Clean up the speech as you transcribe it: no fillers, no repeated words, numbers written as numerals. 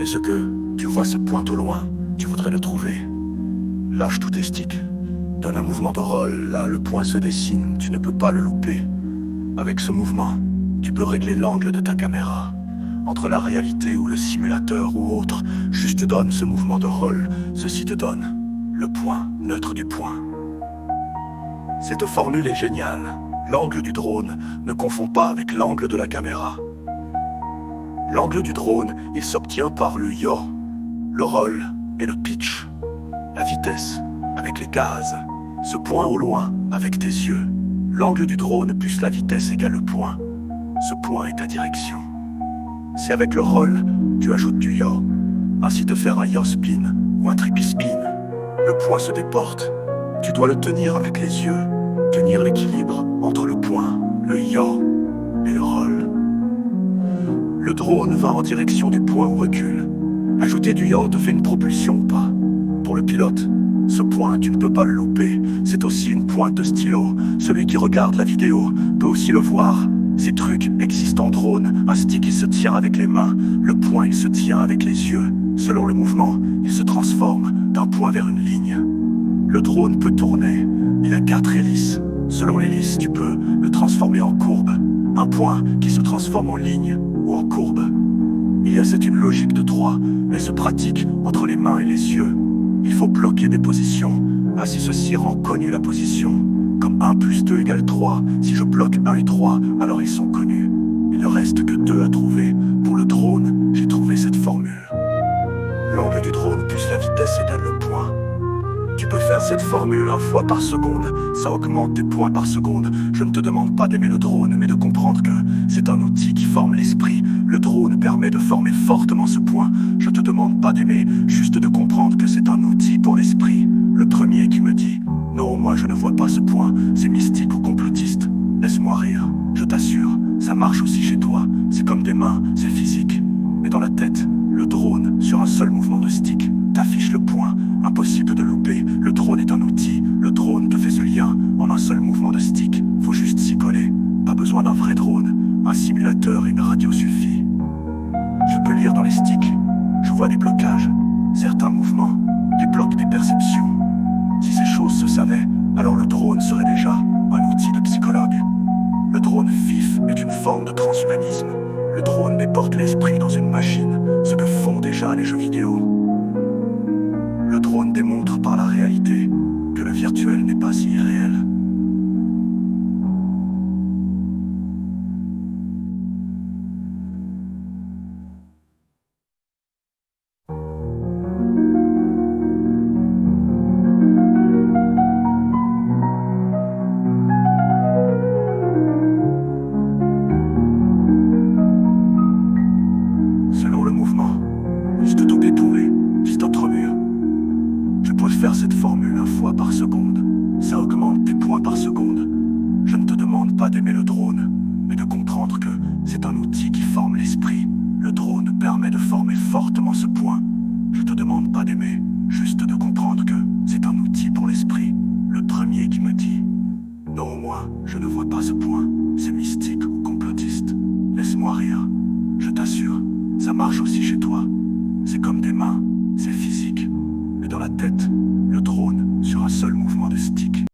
ce que tu vois se pointe au loin, tu voudrais le trouver. Lâche tous tes sticks. Donne un mouvement de roll, là le point se dessine, tu ne peux pas le louper. Avec ce mouvement, tu peux régler l'angle de ta caméra. Entre la réalité ou le simulateur ou autre, juste donne ce mouvement de roll, ceci te donne le point neutre du point. Cette formule est géniale. L'angle du drone ne confond pas avec l'angle de la caméra. L'angle du drone, il s'obtient par le yaw, le roll et le pitch. La vitesse avec les gaz, ce point au loin avec tes yeux. L'angle du drone plus la vitesse égale le point. Ce point est ta direction. C'est avec le roll, tu ajoutes du yaw. Ainsi de faire un yaw spin ou un triple spin. Le point se déporte. Tu dois le tenir avec les yeux. Tenir l'équilibre entre le point, le yaw et le roll. Le drone va en direction du point ou recule. Ajouter du yaw te fait une propulsion ou pas. Pour le pilote, ce point, tu ne peux pas le louper. C'est aussi une pointe de stylo. Celui qui regarde la vidéo peut aussi le voir. Ces trucs existent en drone. Un stick, il se tient avec les mains. Le point, il se tient avec les yeux. Selon le mouvement, il se transforme d'un point vers une ligne. Le drone peut tourner. Il a 4 hélices. Selon l'hélice, tu peux le transformer en courbe. Un point qui se transforme en ligne ou en courbe. C'est une logique de 3, mais se pratique entre les mains et les yeux. Il faut bloquer des positions. Ainsi ceci rend connue la position. Comme 1 plus 2 égale 3. Si je bloque 1 et 3, alors ils sont connus. Il ne reste que 2 à trouver. Pour le drone, j'ai trouvé cette formule. L'angle du drone plus la vitesse égale le point. Tu peux faire cette formule 1 fois par seconde. Ça augmente tes points par seconde. Je ne te demande pas d'aimer le drone, mais de comprendre que c'est un outil qui forme l'esprit. Le drone permet de former fortement ce point. Je te demande pas d'aimer, juste de comprendre que c'est un outil pour l'esprit. Le premier qui me dit « Non, moi je ne vois pas ce point, c'est mystique ou complotiste. » Laisse-moi rire, je t'assure, ça marche aussi chez toi. C'est comme des mains, c'est physique. Mais dans la tête, le drone, sur un seul mouvement de stick, t'affiche le point. Impossible de louper, le drone est un outil. Le drone te fait ce lien en un seul mouvement de stick. Faut juste s'y coller. Pas besoin d'un vrai drone. Un simulateur et une radio suffit. Je peux lire dans les sticks. Je vois des blocages. Certains mouvements débloquent des perceptions. Si ces choses se savaient, alors le drone serait déjà un outil de psychologue. Le drone vif est une forme de transhumanisme. Le drone déporte l'esprit dans une machine, ce que font déjà les jeux vidéo. Le drone démontre par la réalité que le virtuel n'est pas si irréel. Selon le mouvement, juste tout détourner, juste autre mur. Je peux faire cette formule 1 fois par seconde. Ça augmente tes points par seconde. Je ne te demande pas d'aimer le drone, mais de comprendre que c'est un outil qui forme l'esprit. Le drone permet de former fortement ce point. Je te demande pas d'aimer, juste de comprendre que c'est un outil pour l'esprit. Le premier qui me dit « Non, moi, je ne vois pas ce point, c'est mystique ou complotiste. » Laisse-moi rire, je t'assure, ça marche aussi chez toi. C'est comme des mains, c'est physique. Mais dans la tête, le drone sur un seul mouvement de stick.